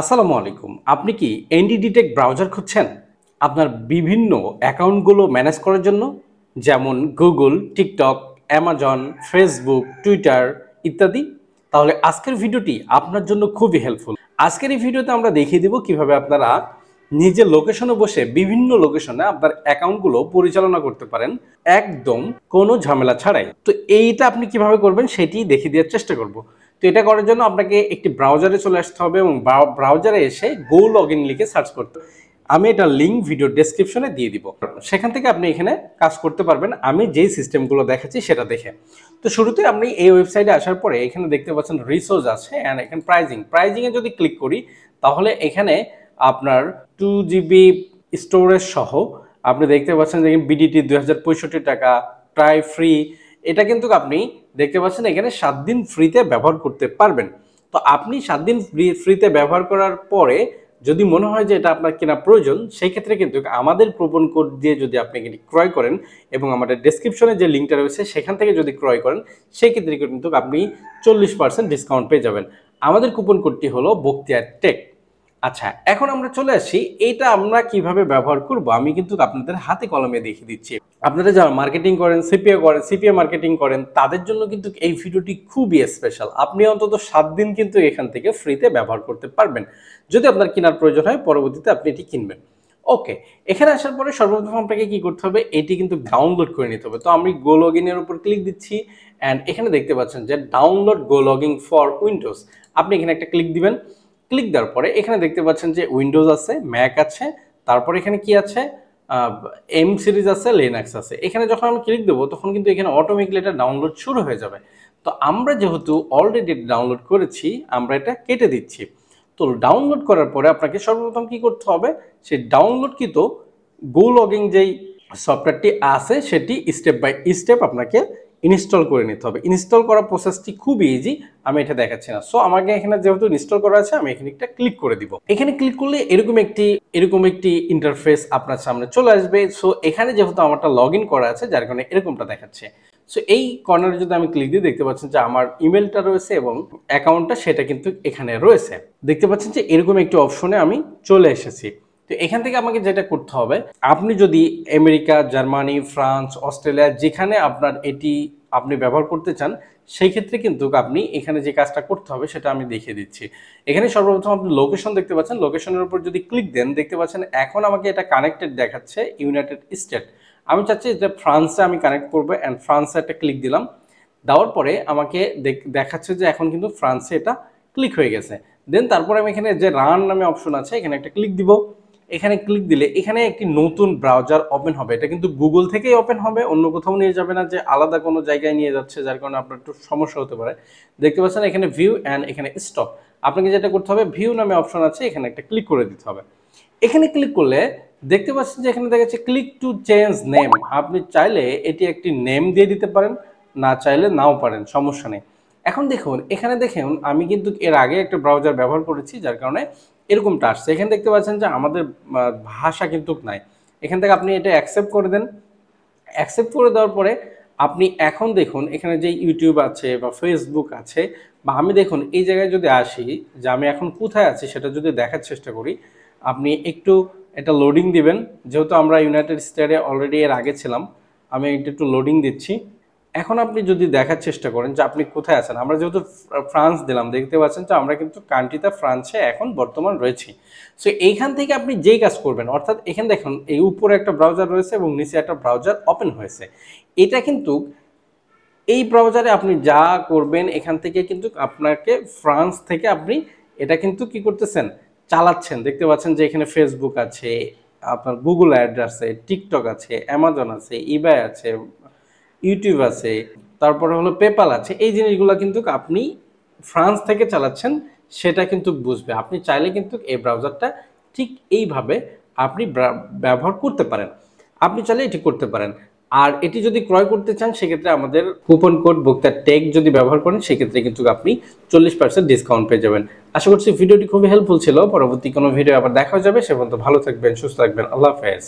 আসসালামু আলাইকুম। আপনি কি এনডিডিটেক ব্রাউজার খুঁজছেন? আপনার বিভিন্ন অ্যাকাউন্টগুলো ম্যানেজ করার জন্য? যেমন Google, TikTok, Amazon, Facebook, Twitter ইত্যাদি? তাহলে আজকের ভিডিওটি আপনার জন্য খুবই হেল্পফুল। আজকের এই ভিডিওতে আমরা দেখিয়ে দিব কিভাবে আপনারা নিজের লোকেশনে বসে বিভিন্ন লোকেশনে আপনার অ্যাকাউন্টগুলো পরিচালনা করতে পারেন একদম কোনো ঝামেলা ছাড়াই। তো এইটা আপনি কিভাবে করবেন সেটি দেখিয়ে দেওয়ার চেষ্টা করব। তো এটা করার জন্য আপনাকে একটি ব্রাউজারে চলে আসতে হবে এবং ব্রাউজারে এসে গো লগইন লিখে সার্চ করতে হবে। আমি এটা লিঙ্ক ভিডিও ডেসক্রিপশনে দিয়ে দিব, সেখান থেকে আপনি এখানে কাজ করতে পারবেন আমি যেই সিস্টেমগুলো দেখাচ্ছি সেটা দেখে। তো শুরুতে আপনি এই ওয়েবসাইটে আসার পরে এখানে দেখতে পাচ্ছেন রিসোর্স আছে অ্যান্ড এখানে প্রাইজিংয়ে যদি ক্লিক করি তাহলে এখানে আপনার 2 GB স্টোরেজ সহ আপনি দেখতে পাচ্ছেন যে বিডিটি 2065 টাকা ট্রাই ফ্রি। এটা কিন্তু আপনি দেখতে পাচ্ছেন এখানে 7 দিন ফ্রিতে ব্যবহার করতে পারবেন। তো আপনি 7 দিন ফ্রিতে ব্যবহার করার পরে যদি মনে হয় যে এটা আপনার কেনা প্রয়োজন, সেই ক্ষেত্রে কিন্তু আমাদের কুপন কোড দিয়ে যদি আপনি এটি ক্রয় করেন এবং আমাদের ডেসক্রিপশনে যে লিঙ্কটা রয়েছে সেখান থেকে যদি ক্রয় করেন, সেই ক্ষেত্রে কিন্তু আপনি 40% ডিসকাউন্ট পেয়ে যাবেন। আমাদের কুপন কোডটি হলো বখতিয়ার টেক। আচ্ছা, এখন আমরা চলে আসি এটা আমরা কিভাবে ব্যবহার করব। আমি কিন্তু আপনাদের হাতে কলমে দেখিয়ে দিচ্ছি। আপনারা যারা মার্কেটিং করেন, সিপিএ মার্কেটিং করেন, তাদের জন্য কিন্তু এই ভিডিওটি খুবই স্পেশাল। আপনি অন্তত 7 দিন কিন্তু এখান থেকে ফ্রিতে ব্যবহার করতে পারবেন। যদি আপনার কেনার প্রয়োজন হয় পরবর্তীতে আপনি এটি কিনবেন। ওকে, এখানে আসার পরে সর্বপ্রথম আপনাকে কি করতে হবে, এটি কিন্তু ডাউনলোড করে নিতে হবে। তো আমি গো লগইনের উপর ক্লিক দিচ্ছি অ্যান্ড এখানে দেখতে পাচ্ছেন যে download go login for Windows. আপনি এখানে একটা ক্লিক দিবেন। ক্লিক দেওয়ার পরে এখানে দেখতে পাচ্ছেন যে উইন্ডোজ আছে, ম্যাক আছে, তারপরে এখানে কি আছে, এম সিরিজ আছে, লিনাক্স আছে। এখানে যখন আমি ক্লিক দেবো তখন কিন্তু এখানে অটোমেটিক্যালি এটা ডাউনলোড শুরু হয়ে যাবে। তো আমরা যেহেতু অলরেডি ডাউনলোড করেছি আমরা এটা কেটে দিচ্ছি। তো ডাউনলোড করার পরে আপনাকে সর্বপ্রথম কি করতে হবে, সেই ডাউনলোডকৃত গো লগইন যেই সফটওয়্যারটি আছে সেটি স্টেপ বাই স্টেপ আপনাকে ইনস্টল করে নিতে হবে। ইনস্টল করার প্রসেসটি খুব ইজি, আমি এটা দেখাচ্ছি না। সো আমাকে এখানে যেহেতু ইনস্টল করা আছে আমি এখানে একটা ক্লিক করে দিব। এখানে ক্লিক করলে এরকম একটি ইন্টারফেস আপনার সামনে চলে আসবে। সো এখানে যেহেতু আমারটা লগ ইন করা আছে যার কারণে এরকমটা দেখাচ্ছে। সো এই কর্নারে যদি আমি ক্লিক দিই দেখতে পাচ্ছেন যে আমার ইমেলটা রয়েছে এবং অ্যাকাউন্টটা সেটা কিন্তু এখানে রয়েছে। দেখতে পাচ্ছেন যে এরকম একটি অপশনে আমি চলে এসেছি। তো এখান থেকে আমাকে যেটা করতে হবে, আপনি যদি আমেরিকা, জার্মানি, ফ্রান্স, অস্ট্রেলিয়া যেখানে আপনার এটি আপনি ব্যবহার করতে চান সেই ক্ষেত্রে কিন্তু আপনি এখানে যে কাজটা করতে হবে সেটা আমি দেখিয়ে দিচ্ছি। এখানে সর্বপ্রথম আপনি লোকেশন দেখতে পাচ্ছেন, লোকেশনের উপর যদি ক্লিক দেন দেখতে পাচ্ছেন এখন আমাকে এটা কানেক্টেড দেখাচ্ছে ইউনাইটেড স্টেট। আমি চাচ্ছি যে ফ্রান্সে আমি কানেক্ট করবো অ্যান্ড ফ্রান্সে একটা ক্লিক দিলাম। দেওয়ার পরে আমাকে দেখাচ্ছে যে এখন কিন্তু ফ্রান্সে এটা ক্লিক হয়ে গেছে। দেন তারপরে আমি এখানে যে রান নামে অপশন আছে এখানে একটা ক্লিক দিব। এখানে ক্লিক দিলে এখানে একটি নতুন ব্রাউজার ওপেন হবে। এটা কিন্তু গুগল থেকেই ওপেন হবে, অন্য কোথাও নিয়ে যাবে না যে আলাদা কোনো জায়গায় নিয়ে যাচ্ছে, যার কারণে আপনার একটু সমস্যা হতে পারে। দেখতে পাচ্ছেন এখানে ভিউ অ্যান্ড এখানে স্টপ। আপনাকে যেটা করতে হবে ভিউ নামে অপশন আছে এখানে একটা ক্লিক করে দিতে হবে। এখানে ক্লিক করলে দেখতে পাচ্ছেন যে এখানে দেখাচ্ছে ক্লিক টু চেঞ্জ নেম। আপনি চাইলে এটি একটি নেম দিয়ে দিতে পারেন, না চাইলে নাও পারেন, সমস্যা নেই। এখন দেখুন এখানে দেখুন আমি কিন্তু এর আগে একটা ব্রাউজার ব্যবহার করেছি যার কারণে এরকমটা আসছে। এখানে দেখতে পাচ্ছেন যে আমাদের ভাষা কিন্তু নাই। এখান থেকে আপনি এটা অ্যাকসেপ্ট করে দেন। অ্যাকসেপ্ট করে দেওয়ার পরে আপনি এখন দেখুন এখানে যে ইউটিউব আছে বা ফেসবুক আছে বা আমি দেখুন এই জায়গায় যদি আসি যে আমি এখন কোথায় আছি সেটা যদি দেখার চেষ্টা করি, আপনি একটু এটা লোডিং দিবেন। যেহেতু আমরা ইউনাইটেড স্টেটে অলরেডি এর আগে ছিলাম, আমি একটু লোডিং দিচ্ছি। এখন আপনি যদি দেখার চেষ্টা করেন যে আপনি কোথায় আছেন, আমরা যেহেতু ফ্রান্স দিলাম দেখতে পাচ্ছেন যে আমরা কিন্তু কান্ট্রিতে ফ্রান্সে এখন বর্তমান রয়েছি। সো এইখান থেকে আপনি যেই কাজ করবেন, অর্থাৎ এখানে দেখুন এই উপরে একটা ব্রাউজার রয়েছে এবং নিচে একটা ব্রাউজার ওপেন হয়েছে। এটা কিন্তু এই ব্রাউজারে আপনি যা করবেন এখান থেকে কিন্তু আপনাকে ফ্রান্স থেকে আপনি এটা কিন্তু কি করতেছেন, চালাচ্ছেন। দেখতে পাচ্ছেন যে এখানে ফেসবুক আছে, আপনার গুগল অ্যাড আছে, টিকটক আছে, অ্যামাজন আছে, ইবাই আছে, ইউটিউব আছে, তারপরে হলো পেপাল আছে। এই জিনিসগুলো কিন্তু আপনি ফ্রান্স থেকে চালাচ্ছেন, সেটা কিন্তু বুঝবে। আপনি চাইলে কিন্তু এই ব্রাউজারটা ঠিক এইভাবে আপনি ব্যবহার করতে পারেন। আপনি চাইলে এটি করতে পারেন। আর এটি যদি ক্রয় করতে চান সেক্ষেত্রে আমাদের কুপন কোড বখতিয়ার টেক যদি ব্যবহার করেন সেক্ষেত্রে কিন্তু আপনি 40% ডিসকাউন্ট পেয়ে যাবেন। আশা করছি ভিডিওটি খুবই হেল্পফুল ছিল। পরবর্তী কোনো ভিডিও আবার দেখা যাবে। সে পর্যন্ত ভালো থাকবেন, সুস্থ থাকবেন। আল্লাহ হাফেজ।